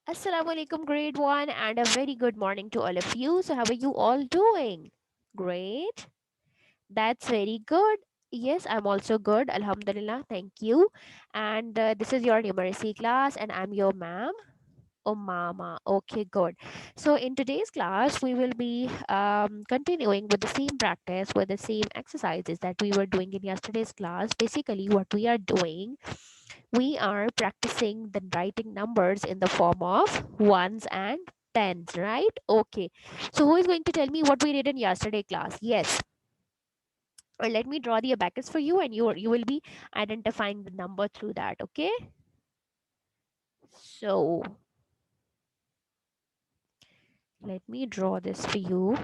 Assalamu alaikum, grade 1, and a very good morning to all of you. So, how are you all doing? Great. That's very good. Yes, I'm also good. Alhamdulillah. Thank you. And this is your numeracy class, and I'm your ma'am. Oh, mama. Okay, good. So, in today's class, we will be continuing with the same practice, with the same exercises that we were doing in yesterday's class. Basically, what we are doing, we are practicing the writing numbers in the form of ones and tens, right? Okay. So, who is going to tell me what we did in yesterday class? Yes. Or let me draw the abacus for you, and you will be identifying the number through that. Okay. So, let me draw this for you.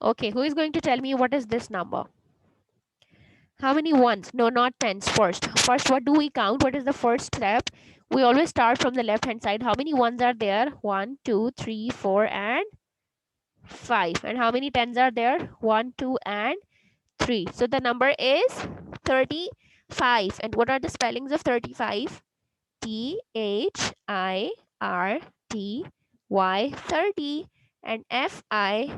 Okay, who is going to tell me what is this number? How many ones? No, not tens. First, what do we count? What is the first step? We always start from the left hand side. How many ones are there? One, two, three, four, and five. And how many tens are there? One, two, and three. So the number is 35. And what are the spellings of 35? THIRTY, 30, and FIVE,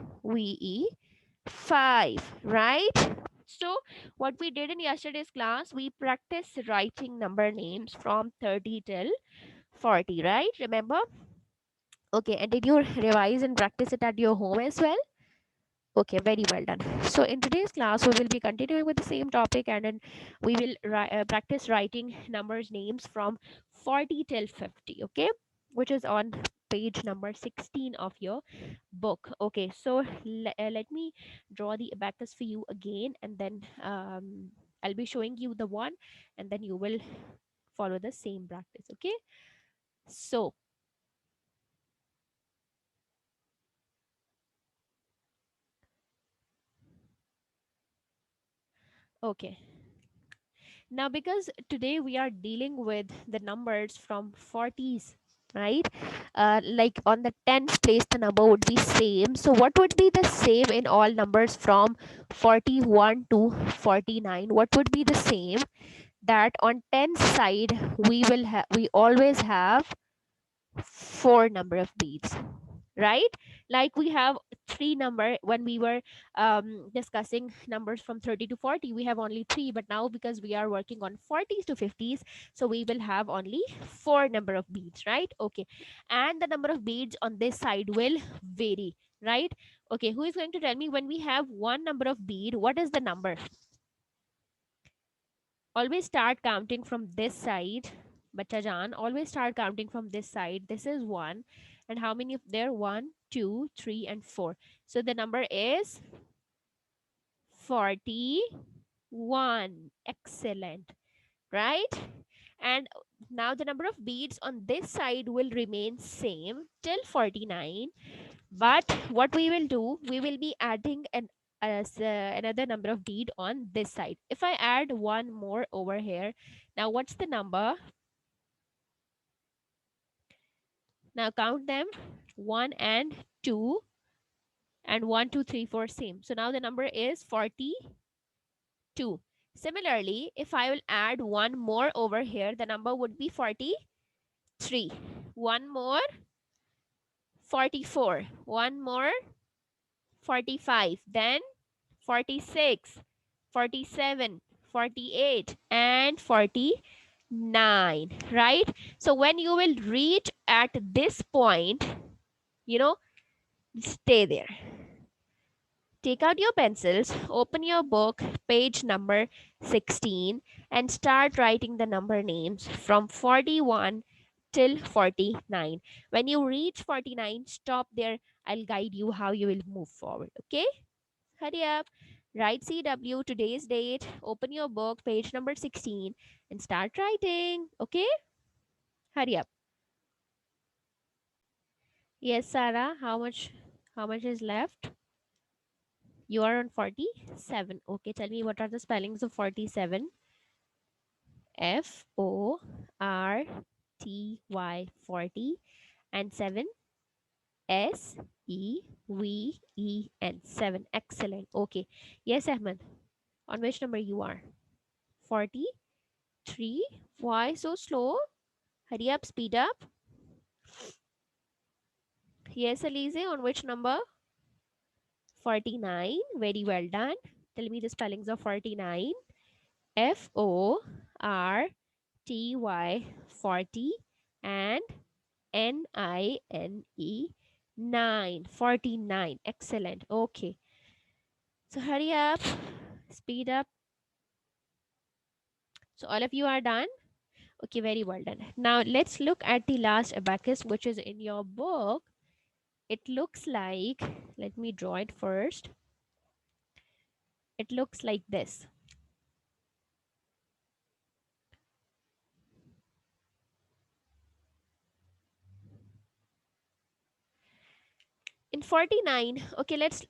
5, right? So what we did in yesterday's class, we practiced writing number names from 30 till 40, right? Remember? Okay, and did you revise and practice it at your home as well? Okay, very well done. So in today's class, we will be continuing with the same topic, and then we will practice writing numbers names from 40 till 50, okay? Which is on page number 16 of your book. Okay, so let me draw the abacus for you again, and then I'll be showing you the one, and then you will follow the same practice, okay? So, okay. Now, because today we are dealing with the numbers from 40s, right? Like on the tens place, the number would be same. So, what would be the same in all numbers from 41 to 49? What would be the same? That on tens side, we always have four number of beads, right? Like we have three number when we were discussing numbers from 30 to 40, we have only three, but now because we are working on 40s to 50s, so we will have only four number of beads, right? Okay, and the number of beads on this side will vary, right? Okay, who is going to tell me when we have one number of bead, what is the number? Always start counting from this side. Bachajan, always start counting from this side. This is one. And how many of there? One, two, three, and four. So the number is 41. Excellent. Right? And now the number of beads on this side will remain same till 49. But what we will do, we will be adding another number of bead on this side. If I add one more over here, now what's the number? Now count them, one and two, and one, two, three, four, same. So now the number is 42. Similarly, if I will add one more over here, the number would be 43. One more, 44. One more, 45. Then 46, 47, 48, and 49, right? So when you will reach at this point, you know, stay there. Take out your pencils, open your book, page number 16, and start writing the number names from 41 till 49. When you reach 49, stop there. I'll guide you how you will move forward. Okay? Hurry up. Write CW, today's date, open your book, page number 16, and start writing. Okay? Hurry up. Yes, Sarah, how much is left? You are on 47. Okay, tell me what are the spellings of 47? FORTY, 40, and 7, S-E-V-E-N. 7. Excellent. Okay. Yes, Ahmed. On which number you are? 43. Why so slow? Hurry up, speed up. Yes, Elise. On which number? 49. Very well done. Tell me the spellings of 49. F-O-R-T-Y 40 and N-I-N-E 9. 49. Excellent. Okay. So hurry up, speed up. So all of you are done. Okay, very well done. Now let's look at the last abacus, which is in your book. It looks like, let me draw it first. It looks like this. In 49, okay, let's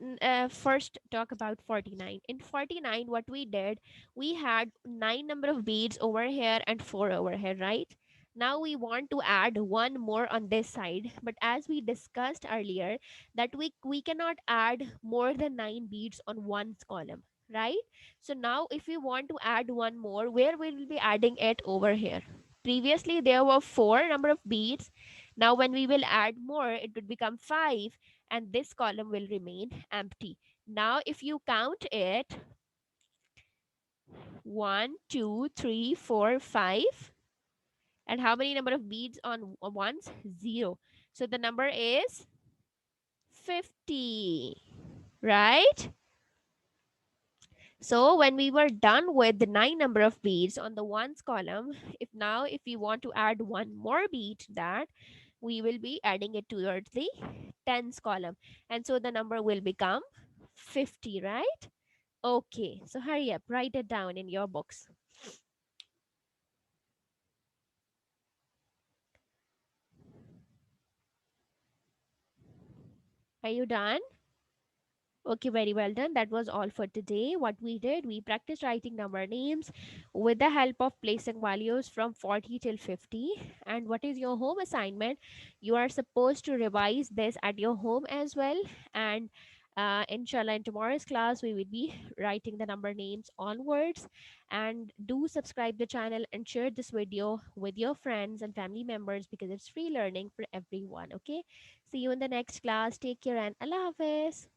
first talk about 49. In 49, what we did, we had 9 number of beads over here and 4 over here, right? Now we want to add one more on this side, but as we discussed earlier, that we cannot add more than 9 beads on one column, right? So now if we want to add one more, where we will be adding it? Over here. Previously there were 4 number of beads. Now when we will add more, it would become 5, and this column will remain empty. Now if you count it, 1, 2, 3, 4, 5, and how many number of beads on ones? 0. So the number is 50, right? So when we were done with the 9 number of beads on the ones column, if we want to add one more bead to that, we will be adding it towards the tens column, and so the number will become 50, right? Okay, so hurry up, write it down in your books. Are you done? Okay, very well done. That was all for today. What we did, we practiced writing number names with the help of placing values from 40 till 50. And what is your home assignment? You are supposed to revise this at your home as well. And inshallah, in tomorrow's class, we will be writing the number names onwards. And do subscribe the channel and share this video with your friends and family members because it's free learning for everyone. Okay, see you in the next class. Take care and Allah Hafiz.